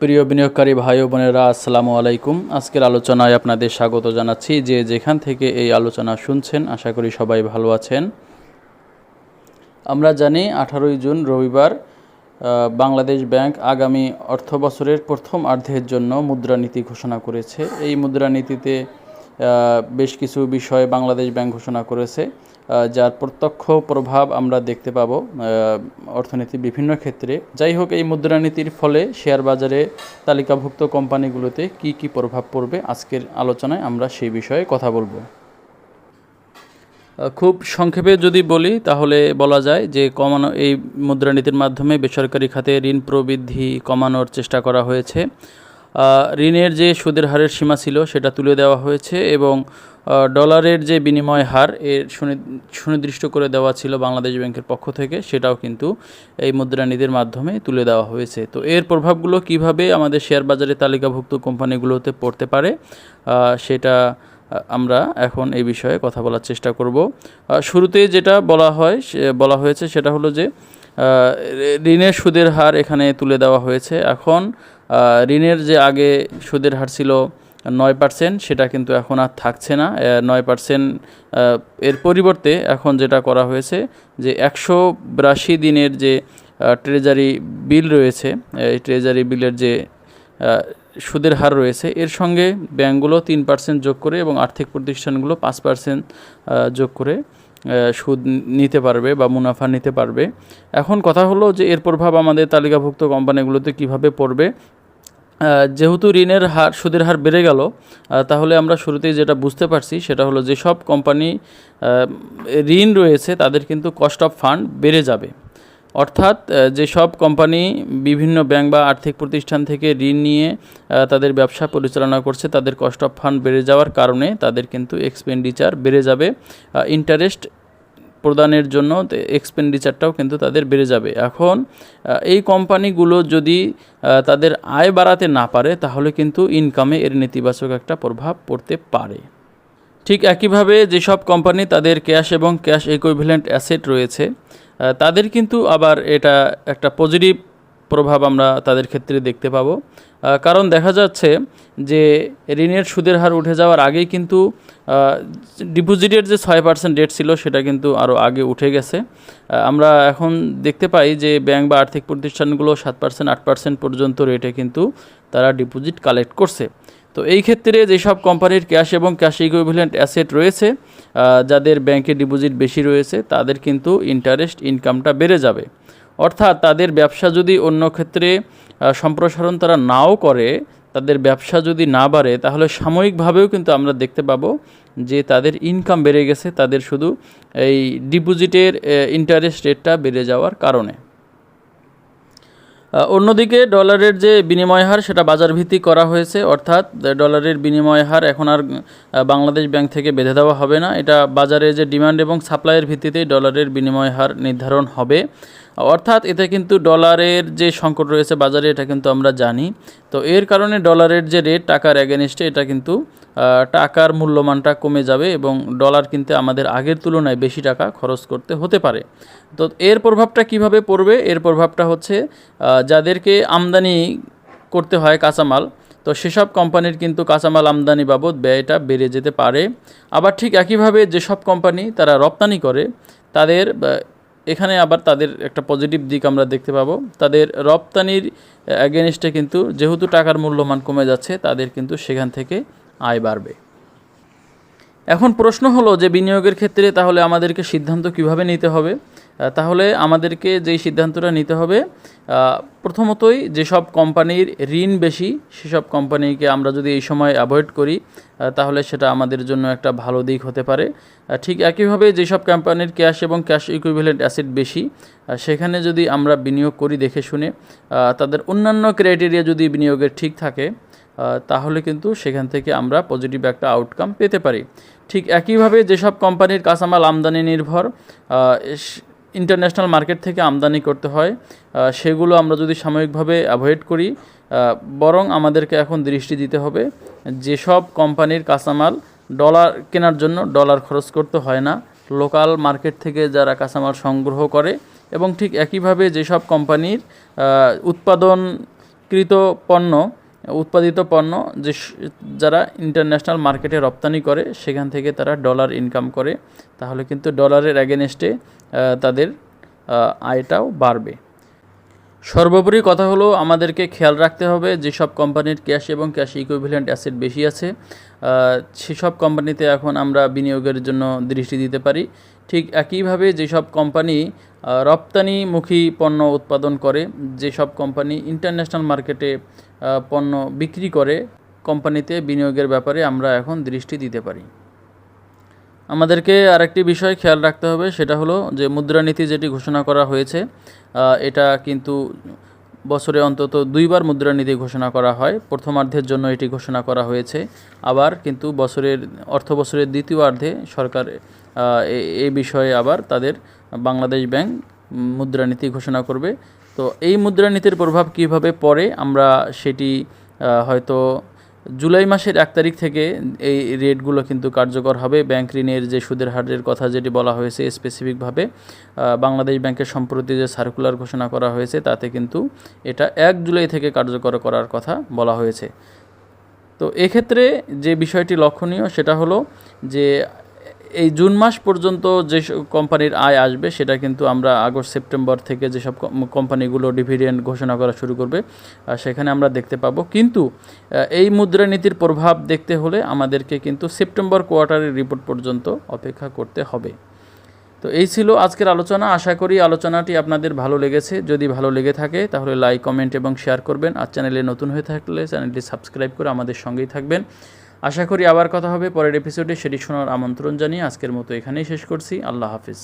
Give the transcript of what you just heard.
প্রিয় বিনিয়োগকারী ভাই ও বোনেরা, আসসালামু আলাইকুম। আজকের আলোচনায় আপনাদের স্বাগত জানাচ্ছি। যেখান থেকে এই আলোচনা শুনছেন, আশা করি সবাই ভালো আছেন। আমরা জানি 18 জুন রবিবার বাংলাদেশ ব্যাংক আগামী অর্থ বছরের প্রথম অর্ধের জন্য মুদ্রানীতি ঘোষণা করেছে। এই মুদ্রানীতিতে বেশ কিছু বিষয় বাংলাদেশ ব্যাংক ঘোষণা করেছে, যার প্রত্যক্ষ প্রভাব আমরা দেখতে পাব অর্থনীতির বিভিন্ন ক্ষেত্রে। যাই হোক, এই মুদ্রানীতির ফলে শেয়ার বাজারে তালিকাভুক্ত কোম্পানিগুলোতে কি কি প্রভাব পড়বে, আজকের আলোচনায় আমরা সেই বিষয়ে কথা বলবো। খুব সংক্ষেপে যদি বলি তাহলে বলা যায় যে এই মুদ্রানীতির মাধ্যমে বেসরকারি খাতে ঋণ প্রবৃদ্ধি কমানোর চেষ্টা করা হয়েছে। ঋণের যে সুদের হারের সীমা ছিল সেটা তুলে দেওয়া হয়েছে এবং ডলারের যে বিনিময় হার এর সুনির্দিষ্ট করে দেওয়া ছিল বাংলাদেশ ব্যাংকের পক্ষ থেকে, সেটাও কিন্তু এই মুদ্রানীতির মাধ্যমে তুলে দেওয়া হয়েছে। তো এর প্রভাবগুলো কিভাবে আমাদের শেয়ার বাজারে তালিকাভুক্ত কোম্পানিগুলোতে পড়তে পারে সেটা আমরা এখন এই বিষয়ে কথা বলার চেষ্টা করব। শুরুতে যেটা বলা হয়েছে সেটা হলো যে ঋণের সুদের হার এখানে তুলে দেওয়া হয়েছে। এখন ঋণের যে আগে সুদের হার ছিল 9%, সেটা কিন্তু এখন আর থাকছে না 9%। এর পরিবর্তে এখন যেটা করা হয়েছে যে 182 দিনের যে ট্রেজারি বিল রয়েছে, এই ট্রেজারি বিলের যে সুদের হার রয়েছে এর সঙ্গে ব্যাংকগুলো 3% যোগ করে এবং আর্থিক প্রতিষ্ঠানগুলো 5% যোগ করে সুদ নিতে পারবে বা মুনাফা নিতে পারবে। এখন কথা হলো যে এর প্রভাব আমাদের তালিকাভুক্ত কোম্পানিগুলোতে কিভাবে পড়বে। যেহেতু সুদের হার বেড়ে গেল, তাহলে আমরা শুরুতেই যেটা বুঝতে পারছি সেটা হলো যে সব কোম্পানি ঋণ রয়েছে তাদের কিন্তু কস্ট অফ ফান্ড বেড়ে যাবে। অর্থাৎ যেসব কোম্পানি বিভিন্ন ব্যাংক বা আর্থিক প্রতিষ্ঠান থেকে ঋণ নিয়ে তাদের ব্যবসা পরিচালনা করছে, তাদের কস্ট অফ ফান্ড বেড়ে যাওয়ার কারণে তাদের কিন্তু এক্সপেন্ডিচার বেড়ে যাবে। ইন্টারেস্ট প্রদানের জন্য এক্সপেন্ডিচারটাও কিন্তু তাদের বেড়ে যাবে। এখন এই কোম্পানিগুলো যদি তাদের আয় বাড়াতে না পারে তাহলে কিন্তু ইনকামে এর নেতিবাচক একটা প্রভাব পড়তে পারে। ঠিক একইভাবে যেসব কোম্পানি তাদের ক্যাশ এবং ক্যাশ ইকুইভ্যালেন্ট অ্যাসেট রয়েছে তাদের কিন্তু আবার এটা একটা পজিটিভ প্রভাব আমরা তাদের ক্ষেত্রে দেখতে পাবো। কারণ দেখা যাচ্ছে যে ঋণের সুদের হার উঠে যাওয়ার আগেই কিন্তু ডিপোজিটের যে 6% রেট ছিল সেটা কিন্তু আরও আগে উঠে গেছে। আমরা এখন দেখতে পাই যে ব্যাংক বা আর্থিক প্রতিষ্ঠানগুলো 7%, 8% পর্যন্ত রেটে কিন্তু তারা ডিপোজিট কালেক্ট করছে। তো এই ক্ষেত্রে যেসব কোম্পানির ক্যাশ এবং ক্যাশ ইকুইভ্যালেন্ট অ্যাসেট রয়েছে, যাদের ব্যাংকে ডিপোজিট বেশি রয়েছে, তাদের কিন্তু ইন্টারেস্ট ইনকামটা বেড়ে যাবে। অর্থাৎ তাদের ব্যবসা যদি অন্য ক্ষেত্রে সম্প্রসারণ তারা নাও করে, তাদের ব্যবসা যদি না বাড়ে, তাহলে সাময়িকভাবেও কিন্তু আমরা দেখতে পাবো যে তাদের ইনকাম বেড়ে গেছে, তাদের শুধু এই ডিপোজিটের ইন্টারেস্ট রেটটা বেড়ে যাওয়ার কারণে। অন্যদিকে ডলারের যে বিনিময় হার সেটা বাজারভিত্তিক করা হয়েছে। অর্থাৎ ডলারের বিনিময় হার এখন আর বাংলাদেশ ব্যাংক থেকে বেঁধে দেওয়া হবে না। এটা বাজারে যে ডিমান্ড এবং সাপ্লাইয়ের ভিত্তিতেই ডলারের বিনিময় হার নির্ধারণ হবে। অর্থাৎ এতে কিন্তু ডলারের যে সংকট রয়েছে বাজারে, এটা কিন্তু আমরা জানি। তো এর কারণে ডলারের যে রেট টাকার এগেনস্টে, এটা কিন্তু টাকার মূল্যমানটা কমে যাবে এবং ডলার কিনতে আমাদের আগের তুলনায় বেশি টাকা খরচ করতে হতে পারে। তো এর প্রভাবটা কিভাবে পড়বে? এর প্রভাবটা হচ্ছে যাদেরকে আমদানি করতে হয় কাঁচামাল, তো সেসব কোম্পানির কিন্তু কাঁচামাল আমদানি বাবদ ব্যয়টা বেড়ে যেতে পারে। আবার ঠিক একইভাবে যেসব কোম্পানি তারা রপ্তানি করে, তাদের এখানে আবার তাদের একটা পজিটিভ দিক আমরা দেখতে পাবো। তাদের রপ্তানির এগেনস্টে কিন্তু যেহেতু টাকার মূল্যমান কমে যাচ্ছে, তাদের কিন্তু সেখান থেকে আয় বাড়বে। এখন প্রশ্ন হলো যে বিনিয়োগের ক্ষেত্রে তাহলে আমাদেরকে সিদ্ধান্ত কিভাবে নিতে হবে? তাহলে আমাদেরকে যেই সিদ্ধান্তটা নিতে হবে, প্রথমতই যেসব কোম্পানির ঋণ বেশি সেসব কোম্পানিকে আমরা যদি এই সময় অ্যাভয়েড করি তাহলে সেটা আমাদের জন্য একটা ভালো দিক হতে পারে। ঠিক একইভাবে যেসব কোম্পানির ক্যাশ এবং ক্যাশ ইকুইভ্যালেন্ট অ্যাসেট বেশি, সেখানে যদি আমরা বিনিয়োগ করি দেখে শুনে, তাদের অন্যান্য ক্রাইটেরিয়া যদি বিনিয়োগের ঠিক থাকে, তাহলে কিন্তু সেখান থেকে আমরা পজিটিভ একটা আউটকাম পেতে পারি। ঠিক একইভাবে যেসব কোম্পানির কাঁচামাল আমদানি নির্ভর, ইন্টারন্যাশনাল মার্কেট থেকে আমদানি করতে হয়, সেগুলো আমরা যদি সাময়িকভাবে অ্যাভয়েড করি, বরং আমাদেরকে এখন দৃষ্টি দিতে হবে যেসব কোম্পানির কাঁচামাল ডলার কেনার জন্য ডলার খরচ করতে হয় না, লোকাল মার্কেট থেকে যারা কাঁচামাল সংগ্রহ করে, এবং ঠিক একইভাবে যেসব কোম্পানির উৎপাদন বিক্রিত পণ্য, উৎপাদিত পণ্য যারা ইন্টারন্যাশনাল মার্কেটে রপ্তানি করে সেখান থেকে তারা ডলার ইনকাম করে, তাহলে কিন্তু ডলারের অ্যাগেনস্টে তাদের আয়টাও বাড়বে। সর্বোপরি কথা হলো আমাদেরকে খেয়াল রাখতে হবে যেসব কোম্পানির ক্যাশ এবং ক্যাশ ইকুইভ্যালেন্ট অ্যাসেট বেশি আছে সেসব কোম্পানিতে এখন আমরা বিনিয়োগের জন্য দৃষ্টি দিতে পারি। ঠিক একইভাবে যেসব কোম্পানি রপ্তানিমুখী পণ্য উৎপাদন করে, যেসব কোম্পানি ইন্টারন্যাশনাল মার্কেটে পণ্য বিক্রি করে, কোম্পানিতে বিনিয়োগের ব্যাপারে আমরা এখন দৃষ্টি দিতে পারি। আমাদেরকে আরেকটি বিষয় খেয়াল রাখতে হবে, সেটা হলো যে মুদ্রানীতি যেটি ঘোষণা করা হয়েছে এটা কিন্তু বছরে অন্তত 2বার মুদ্রানীতি ঘোষণা করা হয়। প্রথমার্ধের জন্য এটি ঘোষণা করা হয়েছে, আবার কিন্তু অর্থ বছরের দ্বিতীয়ার্ধে সরকার এই বিষয়ে আবার তাদের বাংলাদেশ ব্যাংক মুদ্রানীতি ঘোষণা করবে। তো এই মুদ্রানীতির প্রভাব কীভাবে পড়ে আমরা সেটি হয়তো জুলাই মাসের 1 তারিখ থেকে এই রেটগুলো কিন্তু কার্যকর হবে। ব্যাংক ঋণের যে সুদের হারের কথা যেটি বলা হয়েছে স্পেসিফিকভাবে বাংলাদেশ ব্যাংকের সম্প্রতি যে সার্কুলার ঘোষণা করা হয়েছে তাতে কিন্তু এটা 1 জুলাই থেকে কার্যকর করার কথা বলা হয়েছে। তো এক্ষেত্রে যে বিষয়টি লক্ষণীয় সেটা হলো যে এই জুন মাস পর্যন্ত যে কোম্পানির আয় আসবে সেটা কিন্তু আমরা আগস্ট সেপ্টেম্বর থেকে যেসব কোম্পানিগুলো ডিভিডেন্ড ঘোষণা করা শুরু করবে সেখানে আমরা দেখতে পাবো। কিন্তু এই মুদ্রানীতির প্রভাব দেখতে হলে আমাদেরকে কিন্তু সেপ্টেম্বর কোয়ার্টারের রিপোর্ট পর্যন্ত অপেক্ষা করতে হবে। তো এই ছিল আজকের আলোচনা। আশা করি আলোচনাটি আপনাদের ভালো লেগেছে। যদি ভালো লেগে থাকে তাহলে লাইক, কমেন্ট এবং শেয়ার করবেন। আর চ্যানেলে নতুন হয়ে থাকলে চ্যানেলটি সাবস্ক্রাইব করে আমাদের সঙ্গেই থাকবেন। আশা করি আবার কথা হবে পরের এপিসোডে, সেটি শোনার আমন্ত্রণ জানিয়ে আজকের মতো এখানেই শেষ করছি। আল্লাহ হাফিজ।